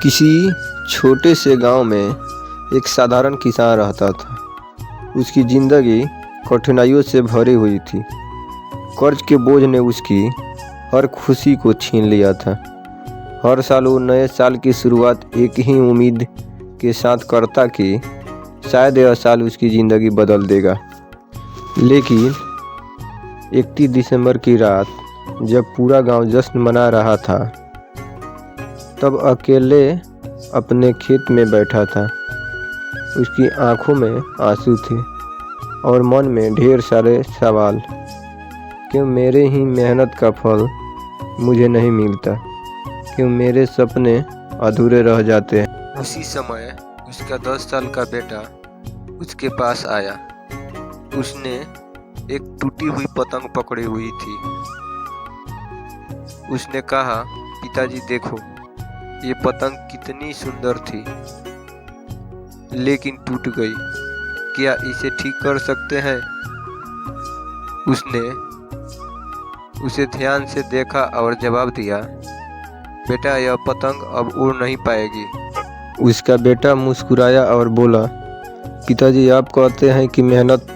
किसी छोटे से गांव में एक साधारण किसान रहता था। उसकी ज़िंदगी कठिनाइयों से भरी हुई थी। कर्ज के बोझ ने उसकी हर खुशी को छीन लिया था। हर साल वो नए साल की शुरुआत एक ही उम्मीद के साथ करता कि शायद यह साल उसकी ज़िंदगी बदल देगा। लेकिन 31 दिसंबर की रात जब पूरा गांव जश्न मना रहा था, तब अकेले अपने खेत में बैठा था। उसकी आंखों में आंसू थे और मन में ढेर सारे सवाल। क्यों मेरे ही मेहनत का फल मुझे नहीं मिलता? क्यों मेरे सपने अधूरे रह जाते हैं? उसी समय उसका 10 साल का बेटा उसके पास आया। उसने एक टूटी हुई पतंग पकड़ी हुई थी। उसने कहा, पिताजी देखो, ये पतंग कितनी सुंदर थी, लेकिन टूट गई। क्या इसे ठीक कर सकते हैं? उसने उसे ध्यान से देखा और जवाब दिया, बेटा, यह पतंग अब उड़ नहीं पाएगी। उसका बेटा मुस्कुराया और बोला, पिताजी, आप कहते हैं कि मेहनत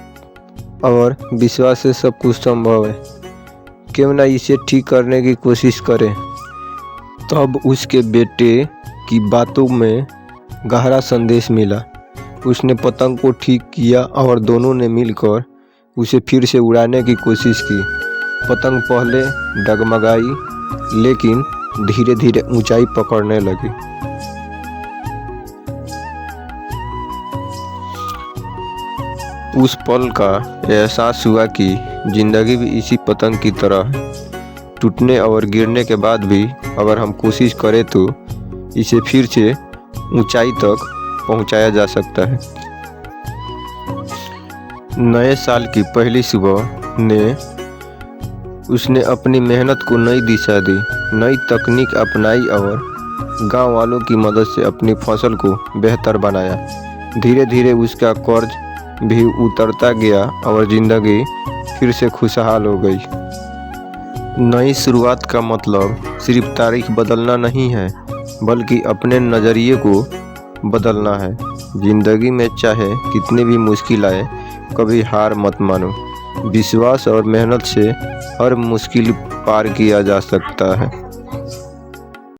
और विश्वास से सब कुछ संभव है। क्यों ना इसे ठीक करने की कोशिश करें? तब उसके बेटे की बातों में गहरा संदेश मिला। उसने पतंग को ठीक किया और दोनों ने मिलकर उसे फिर से उड़ाने की कोशिश की। पतंग पहले डगमगाई, लेकिन धीरे धीरे ऊंचाई पकड़ने लगी। उस पल का एहसास हुआ कि जिंदगी भी इसी पतंग की तरह है। टूटने और गिरने के बाद भी अगर हम कोशिश करें तो इसे फिर से ऊंचाई तक पहुंचाया जा सकता है। नए साल की पहली सुबह ने उसने अपनी मेहनत को नई दिशा दी, नई तकनीक अपनाई और गांव वालों की मदद से अपनी फसल को बेहतर बनाया। धीरे धीरे उसका कर्ज भी उतरता गया और ज़िंदगी फिर से खुशहाल हो गई। नई शुरुआत का मतलब सिर्फ तारीख बदलना नहीं है, बल्कि अपने नज़रिए को बदलना है। ज़िंदगी में चाहे कितनी भी मुश्किल आए, कभी हार मत मानो। विश्वास और मेहनत से हर मुश्किल पार किया जा सकता है।